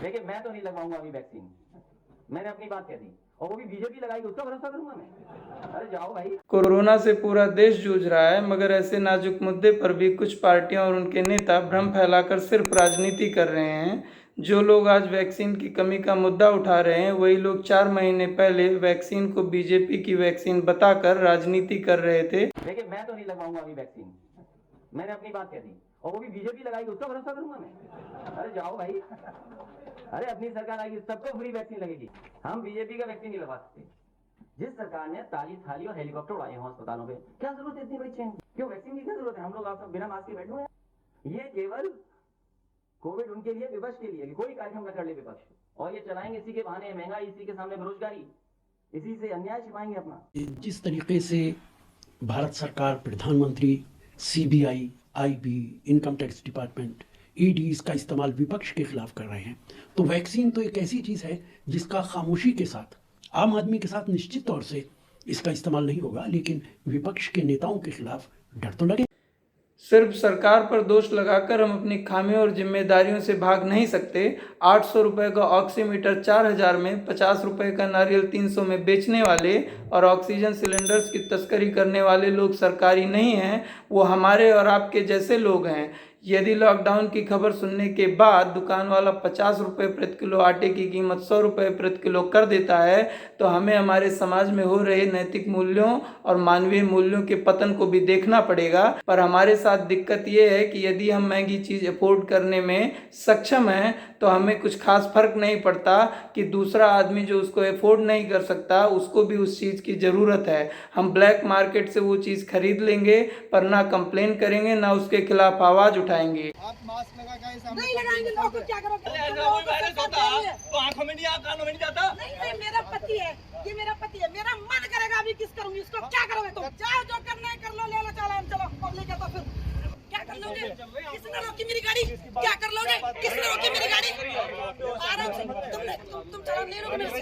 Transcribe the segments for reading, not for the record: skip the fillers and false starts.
देखिए मैं तो नहीं लगवाऊंगा अभी वैक्सीन, मैंने अपनी बात कह दी और वो भी बीजेपी लगाएगी उसका भरोसा करूंगा मैं? अरे जाओ भाई। कोरोना से पूरा देश जूझ रहा है, मगर ऐसे नाजुक मुद्दे पर भी कुछ पार्टियां और उनके नेता भ्रम फैलाकर सिर्फ राजनीति कर रहे हैं। जो लोग आज वैक्सीन की कमी का मुद्दा उठा रहे हैं, वही लोग 4 महीने पहले वैक्सीन को बीजेपी की वैक्सीन बताकर राजनीति कर रहे थे। देखिए मैं तो नहीं लगवाऊंगा अभी वैक्सीन, मैंने अपनी बात कह दी और वो भी बीजेपी लगाएगी उसका भरोसा करूंगा मैं? अरे जाओ भाई। अरे अपनी सरकार आएगी सबको फ्री वैक्सीन लगेगी, हम बीजेपी का वैक्सीन नहीं लगा सकते। जिस सरकार ने ताली थाली और हेलीकॉप्टर उड़ाए हैं अस्पतालों पे, क्या जरूरत है इतनी बड़ी चेन? क्यों वैक्सीन की क्या जरूरत है? हम लोग आप सब बिना मास्क के बैठे हुए हैं। ये केवल कोविड उनके लिए, विपक्ष के लिए कि कोई कार्यक्रम न कर ले विपक्ष, और ये चलाएंगे इसी के बहाने महंगाई, इसी के सामने बेरोजगारी, इसी से अन्याय छिपाएंगे अपना। जिस तरीके से भारत सरकार, प्रधानमंत्री, CBI, IB, income tax department, ED इसका इस्तेमाल विपक्ष के खिलाफ कर रहे हैं, तो वैक्सीन तो एक ऐसी चीज़ है जिसका खामोशी के साथ, आम आदमी के साथ निश्चित तौर से इसका इस्तेमाल नहीं होगा, लेकिन विपक्ष के नेताओं के खिलाफ डर तो लगे। सिर्फ सरकार पर दोष लगाकर हम अपनी खामियों और जिम्मेदारियों से भाग नहीं सकते। 800 रुपये का ऑक्सीमीटर 4000 में, 50 रुपये का नारियल 300 में बेचने वाले और ऑक्सीजन सिलेंडर्स की तस्करी करने वाले लोग सरकारी नहीं हैं, वो हमारे और आपके जैसे लोग हैं। यदि लॉकडाउन की खबर सुनने के बाद दुकान वाला 50 रुपये प्रति किलो आटे की कीमत 100 रुपये प्रति किलो कर देता है, तो हमें हमारे समाज में हो रहे नैतिक मूल्यों और मानवीय मूल्यों के पतन को भी देखना पड़ेगा। पर हमारे साथ दिक्कत ये है कि यदि हम महंगी चीज़ अफोर्ड करने में सक्षम हैं, तो हमें कुछ खास फर्क नहीं पड़ता कि दूसरा आदमी जो उसको अफोर्ड नहीं कर सकता, उसको भी उस चीज़ की ज़रूरत है। हम ब्लैक मार्केट से वो चीज़ खरीद लेंगे, पर ना कंप्लेन करेंगे, ना उसके खिलाफ आवाज़ उठाएंगे। आप मास्क लगा के सामने नहीं लगाएंगे लोग तो क्या करोगे? कोई वायरस होता तो आंखों में नहीं आता, कानों में नहीं जाता। नहीं, मेरा पति है, ये मेरा पति है, मेरा मन करेगा अभी किस करूंगी, उसको क्या करोगे तुम? चाहे जो करना है कर लो, ले लो चालान, चलो पब्लिक है तो फिर क्या कर लोगे? किसने रोकी मेरी गाड़ी? क्या कर लोगे? किसने रोकी मेरी गाड़ी? आराम से तुम चालान ले लोगे मेरे से?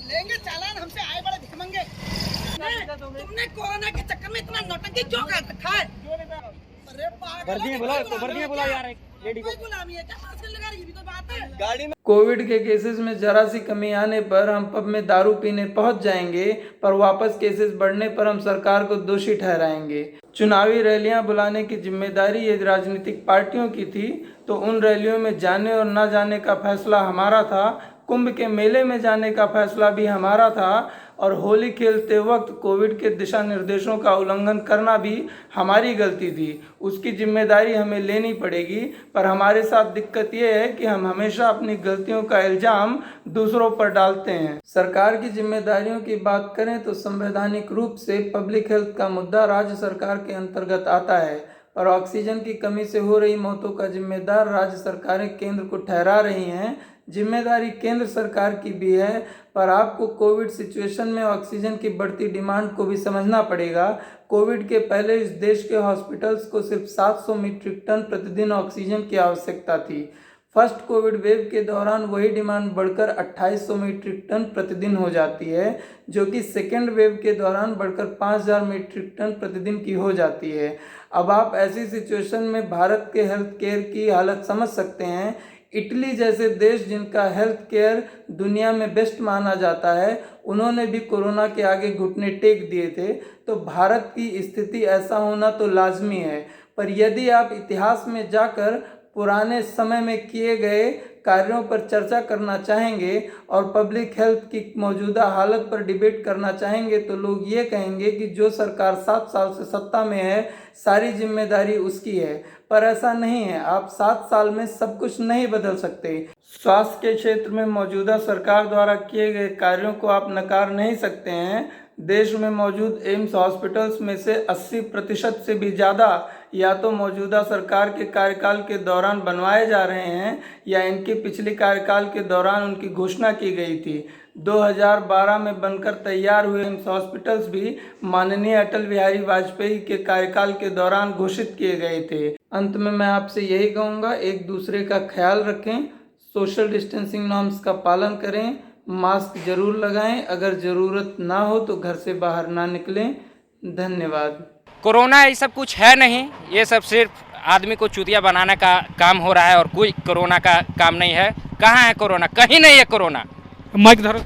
लेंगे चालान, हमसे आए बड़े भिखमंगे। तुमने कोरोना के चक्कर में इतना नौटंकी क्यों कर रखा है? अरे पागल है, वर्दी में बुला यार, लेडी को गुलामी है क्या? मास्क लगा रही भी तो बात है। गाड़ी में कोविड के केसेस में जरा सी कमी आने पर हम पब में दारू पीने पहुंच जाएंगे, पर वापस केसेस बढ़ने पर हम सरकार को दोषी ठहराएंगे। चुनावी रैलियां बुलाने की जिम्मेदारी यदि राजनीतिक पार्टियों की थी, तो उन रैलियों में जाने और न जाने का फैसला हमारा था। कुंभ के मेले में जाने का फैसला भी हमारा था, और होली खेलते वक्त कोविड के दिशा निर्देशों का उल्लंघन करना भी हमारी गलती थी। उसकी जिम्मेदारी हमें लेनी पड़ेगी। पर हमारे साथ दिक्कत ये है कि हम हमेशा अपनी गलतियों का इल्ज़ाम दूसरों पर डालते हैं। सरकार की जिम्मेदारियों की बात करें तो संवैधानिक रूप से पब्लिक हेल्थ का मुद्दा राज्य सरकार के अंतर्गत आता है, और ऑक्सीजन की कमी से हो रही मौतों का जिम्मेदार राज्य सरकारें केंद्र को ठहरा रही हैं। जिम्मेदारी केंद्र सरकार की भी है, पर आपको कोविड सिचुएशन में ऑक्सीजन की बढ़ती डिमांड को भी समझना पड़ेगा। कोविड के पहले इस देश के हॉस्पिटल्स को सिर्फ 700 मीट्रिक टन प्रतिदिन ऑक्सीजन की आवश्यकता थी। फर्स्ट कोविड वेव के दौरान वही डिमांड बढ़कर 2800 मीट्रिक टन प्रतिदिन हो जाती है, जो कि सेकेंड वेव के दौरान बढ़कर 5000 मीट्रिक टन प्रतिदिन की हो जाती है। अब आप ऐसी सिचुएशन में भारत के हेल्थ केयर की हालत समझ सकते हैं। इटली जैसे देश, जिनका हेल्थ केयर दुनिया में बेस्ट माना जाता है, उन्होंने भी कोरोना के आगे घुटने टेक दिए थे। तो भारत की स्थिति ऐसा होना तो लाजमी है। पर यदि आप इतिहास में जाकर पुराने समय में किए गए कार्यों पर चर्चा करना चाहेंगे और पब्लिक हेल्थ की मौजूदा हालत पर डिबेट करना चाहेंगे, तो लोग ये कहेंगे कि जो सरकार 7 साल से सत्ता में है, सारी जिम्मेदारी उसकी है। पर ऐसा नहीं है। आप 7 साल में सब कुछ नहीं बदल सकते। स्वास्थ्य के क्षेत्र में मौजूदा सरकार द्वारा किए गए कार्यों को आप नकार नहीं सकते हैं। देश में मौजूद एम्स हॉस्पिटल्स में से 80% से भी ज़्यादा या तो मौजूदा सरकार के कार्यकाल के दौरान बनवाए जा रहे हैं, या इनके पिछले कार्यकाल के दौरान उनकी घोषणा की गई थी। 2012 में बनकर तैयार हुए एम्स हॉस्पिटल्स भी माननीय अटल बिहारी वाजपेयी के कार्यकाल के दौरान घोषित किए गए थे। अंत में मैं आपसे यही कहूँगा, एक दूसरे का ख्याल रखें, सोशल डिस्टेंसिंग नॉर्म्स का पालन करें, मास्क जरूर लगाएं, अगर ज़रूरत ना हो तो घर से बाहर ना निकलें। धन्यवाद। कोरोना ये सब कुछ है नहीं, ये सब सिर्फ आदमी को चूतिया बनाने का काम हो रहा है और कोई कोरोना का काम नहीं है। कहाँ है कोरोना? कहीं नहीं है कोरोना। माइक धरो।